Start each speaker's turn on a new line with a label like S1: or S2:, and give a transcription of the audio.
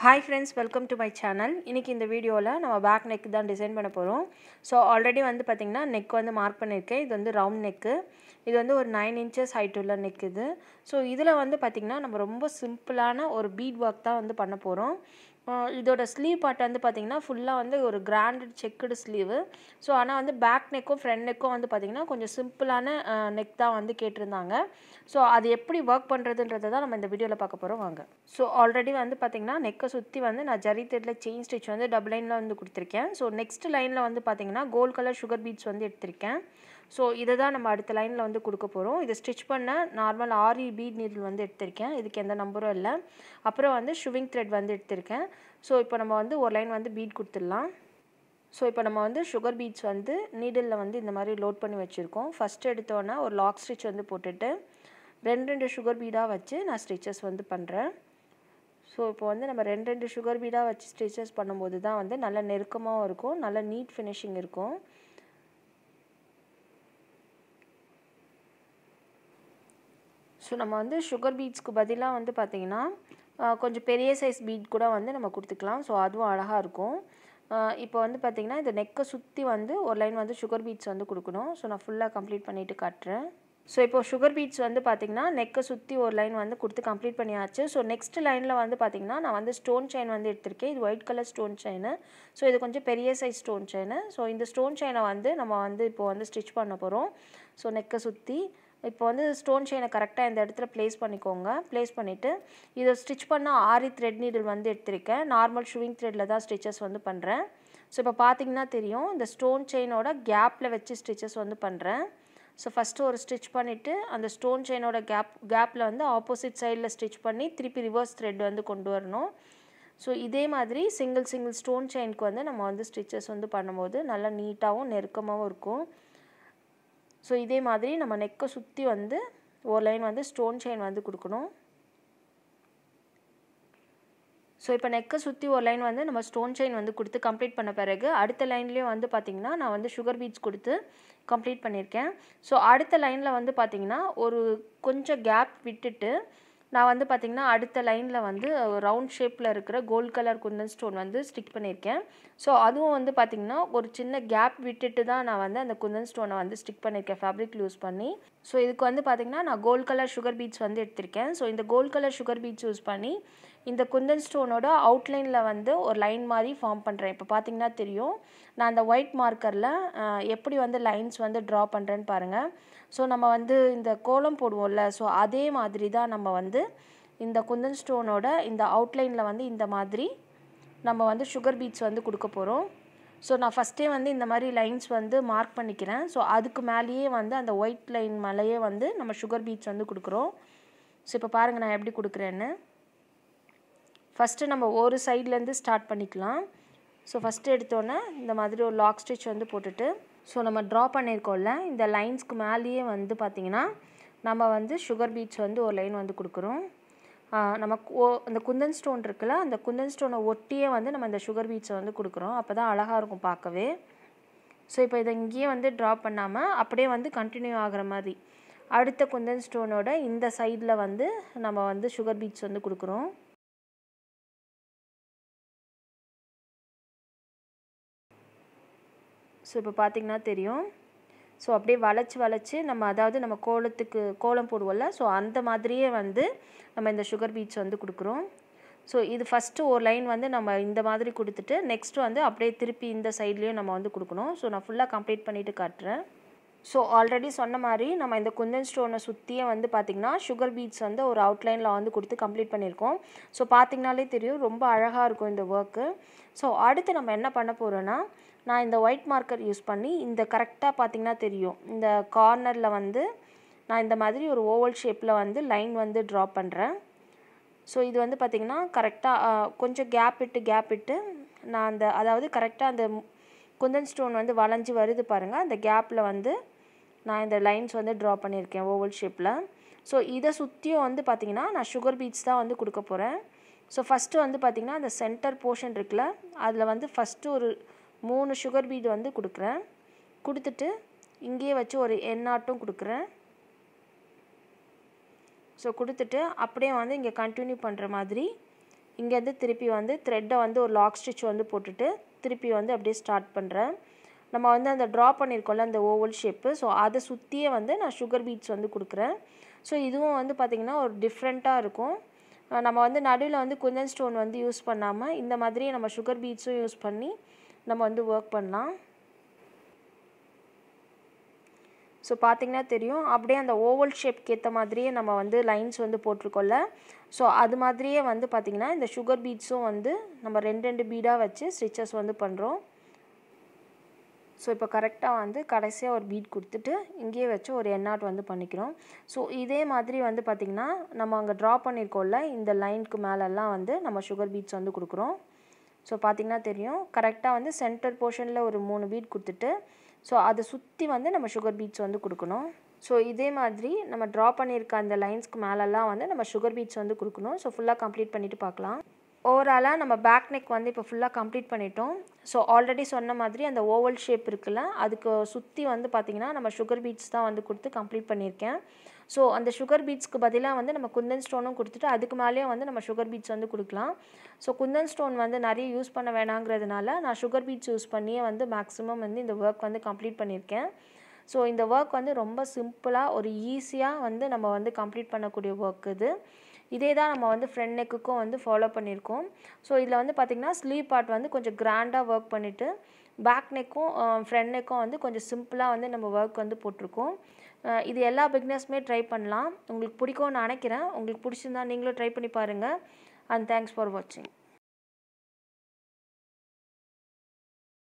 S1: Hi friends, welcome to my channel. இன்னைக்கு இந்த வீடியோல நம்ம பேக் neck தான் டிசைன் பண்ண போறோம். சோ ஆல்ரெடி வந்து பாத்தீங்கன்னா neck வந்து மார்க் பண்ணிருக்கேன். இது வந்து ரவுண்ட் neck. இது வந்து ஒரு 9 inches height உள்ள neck இது. சோ இதுல வந்து பாத்தீங்கன்னா நம்ம ரொம்ப சிம்பிளான ஒரு bead work தான் வந்து பண்ண போறோம். இதோட ஸ்லீவ் பார்ட் வந்து பாத்தீங்கன்னா ஃபுல்லா வந்து ஒரு கிராண்டட் செக்குடு ஸ்லீவ். சோ ஆனா வந்து பேக் நெக்கும் ஃப்ரண்ட் நெக்கும் வந்து பாத்தீங்கன்னா கொஞ்சம் சிம்பிளான நெக் தான் வந்து கேட்டிருந்தாங்க. சோ அது எப்படி வர்க் பண்றதுன்றத தான் நம்ம இந்த வீடியோல பார்க்க போறோம் வாங்க. சோ ஆல்ரெடி வந்து பாத்தீங்கன்னா நெக்க சுத்தி வந்து நான் ஜரி த்ரெட்ல செயின் ஸ்டிட்ச் வந்து டபுள் லைன்ல வந்து கொடுத்திருக்கேன். சோ நெக்ஸ்ட் லைன்ல வந்து பாத்தீங்கன்னா கோல்ட் கலர் sugar beads வந்து எடுத்துர்க்கேன். சோ இத தான் நம்ம அடுத்த லைன்ல வந்து கொடுக்க போறோம். இது ஸ்டிட்ச் பண்ண நார்மல் ஆரி bead needle வந்து எடுத்துர்க்கேன். இதுக்கு எந்த நம்பரும் இல்ல. அப்புறம் வந்து ஷூவிங் த்ரெட் வந்து எடுத்துர்க்கேன். சோ இப்போ நம்ம வந்து ஒரு லைன் வந்து bead கொடுத்துடலாம். சோ இப்போ நம்ம வந்து sugar beads வந்து நீடில்ல வந்து இந்த மாதிரி லோட் பண்ணி வச்சிருக்கோம். ஃபர்ஸ்ட் எடுத்தோனா ஒரு லாக் ஸ்டிட்ச் வந்து போட்டுட்டு ரெண்டு sugar bead-ஆ வச்சு நான் ஸ்டிச்சஸ் வந்து பண்றேன். சோ இப்போ வந்து நம்ம ரெண்டு sugar bead-ஆ வச்சு ஸ்டிச்சஸ் பண்ணும்போது தான் வந்து நல்ல நெருக்கமாவும் இருக்கும், நல்ல நீட் ஃபினிஷிங் இருக்கும். சோ நம்ம வந்து sugar beads-க்கு பதிலா வந்து பாத்தீங்கன்னா கொஞ்சம் பெரிய சைஸ் bead கூட வந்து நம்ம கொடுத்துக்கலாம். சோ அதுவும் அழகா இருக்கும். இப்போ வந்து பாத்தீங்கன்னா இந்த நெக்க சுத்தி வந்து ஒரு லைன் வந்து sugar beads வந்து கொடுக்கணும். சோ நான் ஃபுல்லா கம்ப்ளீட் பண்ணிட்டு காட்றேன். சோ இப்போ sugar beads வந்து பாத்தீங்கன்னா நெக்க சுத்தி ஒரு லைன் வந்து கொடுத்து கம்ப்ளீட் பண்ணியாச்சு. சோ நெக்ஸ்ட் லைன்ல வந்து பாத்தீங்கன்னா நான் வந்து ஸ்டோன் செயின் வந்து எடுத்துர்க்கேன். இது white colour stone chain. So இது கொஞ்சம் பெரிய சைஸ் ஸ்டோன் செயின். சோ இந்த ஸ்டோன் செயினை வந்து நம்ம வந்து இப்போ வந்து ஸ்டிட்ச் பண்ண போறோம். சோ நெக்க சுத்தி இப்போ வந்து ஸ்டோன் செயினை கரெக்ட்டா இந்த இடத்துல ப்ளேஸ் பண்ணிக்கோங்க. ப்ளேஸ் பண்ணிட்டு இத ஸ்டிட்ச் பண்ண ஆரி த்ரெட் நீடில் வந்து எடுத்துர்க்கேன். நார்மல் ஷூவிங் த்ரெட்ல தான் ஸ்டிச்சஸ் வந்து பண்றேன். சோ இப்போ பாத்தீங்கன்னா தெரியும் இந்த ஸ்டோன் செயினோட கேப்ல வச்சு ஸ்டிச்சஸ் வந்து பண்றேன். சோ ஃபர்ஸ்ட் ஒரு ஸ்டிட்ச் பண்ணிட்டு அந்த ஸ்டோன் செயினோட கேப்ல வந்து ஆப்போசிட் சைடுல ஸ்டிட்ச் பண்ணி திருப்பி ரிவர்ஸ் த்ரெட் வந்து கொண்டு வரணும். சோ இதே மாதிரி சிங்கிள் ஸ்டோன் செயினுக்கு வந்து நம்ம வந்து ஸ்டிச்சஸ் வந்து பண்ணும்போது நல்ல நீட்டாவும் நெருக்கமாவும் இருக்கும். சோ இதே மாதிரி நம்ம நெக்க சுத்தி வந்து ஒரு லைன் வந்து ஸ்டோன் செயின் வந்து கொடுக்கணும். சோ இப்போ நெக்க சுத்தி ஒரு லைன் வந்து நம்ம ஸ்டோன் செயின் வந்து கொடுத்து கம்ப்ளீட் பண்ண பிறகு அடுத்த லைன்லயும் வந்து பாத்தீங்கன்னா நான் வந்து sugar beads கொடுத்து கம்ப்ளீட் பண்ணிருக்கேன். சோ அடுத்த லைன்ல வந்து பாத்தீங்கன்னா ஒரு கொஞ்சம் கேப் விட்டுட்டு நான் வந்து பாத்தீங்கன்னா அடுத்த லைன்ல வந்து ரவுண்ட் ஷேப்ல இருக்கிற கோல்ட் கலர் குந்தன் ஸ்டோன் வந்து ஸ்டிக் பண்ணிருக்கேன். சோ அதுவும் வந்து பாத்தீங்கன்னா ஒரு சின்ன கேப் விட்டுட்டு தான் நான் வந்து அந்த குந்தன் ஸ்டோனை வந்து ஸ்டிக் பண்ணிருக்கேன் ஃபேப்ரிக் யூஸ் பண்ணி. சோ இதுக்கு வந்து பாத்தீங்கன்னா நான் கோல்ட் கலர் sugar beads வந்து எடுத்துர்க்கேன். சோ இந்த gold colour sugar beads use பண்ணி இந்த குந்தன் ஸ்டோனோட அவுட்லைன்ல வந்து ஒரு லைன் மாதிரி ஃபார்ம் பண்றேன். இப்போ பாத்தீங்கன்னா தெரியும். நான் அந்த ஒயிட் மார்க்கர்ல எப்படி வந்து லைன்ஸ் வந்து டிரா பண்றேன்னு பாருங்க. சோ நம்ம வந்து இந்த கோலம் போடுவோம்ல சோ அதே மாதிரி தான் நம்ம வந்து இந்த குந்தன் ஸ்டோனோட இந்த அவுட்லைன்ல வந்து இந்த மாதிரி நம்ம வந்து sugar beads வந்து கொடுக்க போறோம். சோ நான் ஃபர்ஸ்டே வந்து இந்த மாதிரி லைன்ஸ் வந்து மார்க் பண்ணிக்கிறேன். சோ அதுக்கு மேலேயே வந்து அந்த ஒயிட் லைன் மேலேயே வந்து நம்ம sugar beads வந்து கொடுக்கிறோம். சோ இப்போ பாருங்க நான் எப்படி கொடுக்கிறேன்னு. ஃபர்ஸ்ட் நம்ம ஒரு சைடுல இருந்து ஸ்டார்ட் பண்ணிக்கலாம். சோ ஃபர்ஸ்ட் எடுத்தோனே இந்த மாதிரி ஒரு லாக் ஸ்டிட்ச் வந்து போட்டுட்டு சோ நம்ம டிரா பண்ணிருக்கோம்ல இந்த லைன்ஸ்க்கு மேலேயே வந்து பாத்தீங்கன்னா நம்ம வந்து sugar beads வந்து ஒரு லைன் வந்து கொடுக்கிறோம். நமக்கு அந்த குந்தன் ஸ்டோன் இருக்குல அந்த குந்தன் ஸ்டோனை ஒட்டியே வந்து நம்ம இந்த sugar beads வந்து கொடுக்கிறோம். அப்பதான் அழகா இருக்கும் பார்க்கவே. சோ இப்போ இத இங்கேயே வந்து டிரா பண்ணாம அப்படியே வந்து கண்டினியூ ஆகுற மாதிரி அடுத்த குந்தன் ஸ்டோனோட இந்த சைடுல வந்து நம்ம வந்து sugar beads வந்து கொடுக்கிறோம். சோ இப்போ பாத்தீங்கன்னா தெரியும். சோ அப்படியே வளைச்சு நம்ம அதாவது நம்ம கோலத்துக்கு கோலம் போடுவோம்ல சோ அந்த மாதிரியே வந்து நம்ம இந்த sugar beads வந்து கொடுக்கிறோம். சோ இது ஃபர்ஸ்ட் ஒரு லைன் வந்து நம்ம இந்த மாதிரி கொடுத்துட்டு நெக்ஸ்ட் வந்து அப்படியே திருப்பி இந்த சைடுலயும் நம்ம வந்து கொடுக்கணும். சோ நான் ஃபுல்லா கம்ப்ளீட் பண்ணிட்டு காட்றேன். சோ ஆல்ரெடி சொன்ன மாதிரி நம்ம இந்த குந்தன் ஸ்டோனை சுத்தியே வந்து பாத்தீங்கன்னா sugar beads வந்து ஒரு அவுட்லைன்ல வந்து கொடுத்து கம்ப்ளீட் பண்ணிருக்கோம். சோ பாத்தீங்கனாலே தெரியும் ரொம்ப அழகா இருக்கும் இந்த வர்க். சோ அடுத்து நம்ம என்ன பண்ண போறோம்னா நான் இந்த ஒயிட் மார்க்கர் யூஸ் பண்ணி இந்த கரெக்ட்டா பாத்தீங்கன்னா தெரியும். இந்த கார்னர்ல வந்து நான் இந்த மாதிரி ஒரு ஓவல் ஷேப்ல வந்து லைன் வந்து டிரா பண்றேன். சோ இது வந்து பாத்தீங்கன்னா கரெக்ட்டா கொஞ்சம் கேப் விட்டு நான் அந்த அதாவது கரெக்ட்டா அந்த குந்தன் ஸ்டோன் வந்து வளைஞ்சு வருது பாருங்க. அந்த கேப்ல வந்து நான் இந்த லைன்ஸ் வந்து டிரா பண்ணிருக்கேன் ஓவல் ஷேப்ல. சோ இத சுத்தியும் வந்து பாத்தீங்கன்னா நான் sugar beads தான் வந்து கொடுக்க போறேன். சோ ஃபர்ஸ்ட் வந்து பாத்தீங்கன்னா அந்த சென்டர் போர்ஷன் இருக்குல அதுல வந்து ஃபர்ஸ்ட் ஒரு 3 sugar bead வந்து கொடுக்கிறேன். கொடுத்துட்டு இங்கேயே வச்சு ஒரு எண்ணாட்டும் கொடுக்கிறேன். சோ கொடுத்துட்டு அப்படியே வந்து இங்க கண்டினியூ பண்ற மாதிரி இங்கேருந்து திருப்பி வந்து த்ரெட்டை வந்து ஒரு லாக் ஸ்டிச் வந்து போட்டுட்டு திருப்பி வந்து அப்படியே ஸ்டார்ட் பண்ணுறேன். நம்ம வந்து அந்த ட்ரா பண்ணியிருக்கோம்ல அந்த ஓவல் ஷேப்பு, ஸோ அதை சுற்றியே வந்து நான் சுகர் பீட்ஸ் வந்து கொடுக்குறேன். ஸோ இதுவும் வந்து பார்த்திங்கன்னா ஒரு டிஃப்ரெண்ட்டாக இருக்கும். நம்ம வந்து நடுவில் வந்து குந்தன் ஸ்டோன் வந்து யூஸ் பண்ணாமல் இந்த மாதிரி நம்ம சுகர் பீட்ஸும் யூஸ் பண்ணி நம்ம வந்து ஒர்க் பண்ணலாம். ஸோ பார்த்திங்கன்னா தெரியும், அப்படியே அந்த ஓவல் ஷேப்க்கு ஏற்ற மாதிரியே நம்ம வந்து லைன்ஸ் வந்து போட்டிருக்கோம்ல, ஸோ அது மாதிரியே வந்து பார்த்திங்கன்னா இந்த சுகர் பீட்ஸும் வந்து நம்ம 2 பீடாக வச்சு ஸ்டிச்சஸ் வந்து பண்ணுறோம். ஸோ இப்போ கரெக்டாக வந்து கடைசியாக ஒரு பீட் கொடுத்துட்டு இங்கேயே வச்சு ஒரு எண்ணாட் வந்து பண்ணிக்கிறோம். ஸோ இதே மாதிரி வந்து பார்த்திங்கன்னா நம்ம அங்கே ட்ரா பண்ணியிருக்கோம்ல இந்த லைனுக்கு மேலெல்லாம் வந்து நம்ம சுகர் பீட்ஸ் வந்து கொடுக்குறோம். ஸோ பார்த்திங்கன்னா தெரியும், கரெக்டாக வந்து சென்டர் போர்ஷனில் ஒரு 3 பீட் கொடுத்துட்டு ஸோ அதை சுற்றி வந்து நம்ம சுகர் பீட்ஸ் வந்து கொடுக்கணும். ஸோ இதே மாதிரி நம்ம ட்ரா பண்ணியிருக்க அந்த லைன்ஸ்க்கு மேலெல்லாம் வந்து நம்ம சுகர் பீட்ஸ் வந்து கொடுக்கணும். ஸோ ஃபுல்லாக கம்ப்ளீட் பண்ணிவிட்டு பார்க்கலாம். ஓவராலாக நம்ம பேக் நெக் வந்து இப்போ ஃபுல்லாக கம்ப்ளீட் பண்ணிட்டோம். ஸோ ஆல்ரெடி சொன்ன மாதிரி அந்த ஓவல் ஷேப் இருக்குல்ல, அதுக்கு சுற்றி வந்து பார்த்திங்கன்னா நம்ம சுகர் பீட்ஸ் தான் வந்து கொடுத்து கம்ப்ளீட் பண்ணியிருக்கேன். ஸோ அந்த சுகர் பீட்ஸ்க்கு பதிலாக வந்து நம்ம குந்தன் ஸ்டோனும் கொடுத்துட்டு அதுக்கு மேலேயும் வந்து நம்ம சுகர் பீட்ஸ் வந்து கொடுக்கலாம். ஸோ குந்தன் ஸ்டோன் வந்து நிறைய யூஸ் பண்ண வேணாங்கிறதுனால நான் சுகர் பீட்ஸ் யூஸ் பண்ணியே வந்து மேக்ஸிமம் வந்து இந்த ஒர்க் வந்து கம்ப்ளீட் பண்ணியிருக்கேன். ஸோ இந்த ஒர்க் வந்து ரொம்ப சிம்பிளாக ஒரு ஈஸியாக வந்து நம்ம வந்து கம்ப்ளீட் பண்ணக்கூடிய ஒர்க் இது. இதே தான் நம்ம வந்து ஃப்ரண்ட் நெக்குக்கும் வந்து ஃபாலோ பண்ணியிருக்கோம். ஸோ இதில் வந்து பார்த்திங்கன்னா ஸ்லீவ் பார்ட் வந்து கொஞ்சம் கிராண்டாக ஒர்க் பண்ணிவிட்டு பேக் நெக்கும் ஃப்ரண்ட் நெக்கும் வந்து கொஞ்சம் சிம்பிளாக வந்து நம்ம ஒர்க் வந்து போட்டிருக்கோம். இது எல்லா பிகினர்ஸுமே ட்ரை பண்ணலாம். உங்களுக்கு பிடிக்கும்னு நினைக்கிறேன். உங்களுக்கு பிடிச்சிருந்தா நீங்களும் ட்ரை பண்ணி பாருங்கள். அண்ட் தேங்க்ஸ் ஃபார் வாட்சிங்.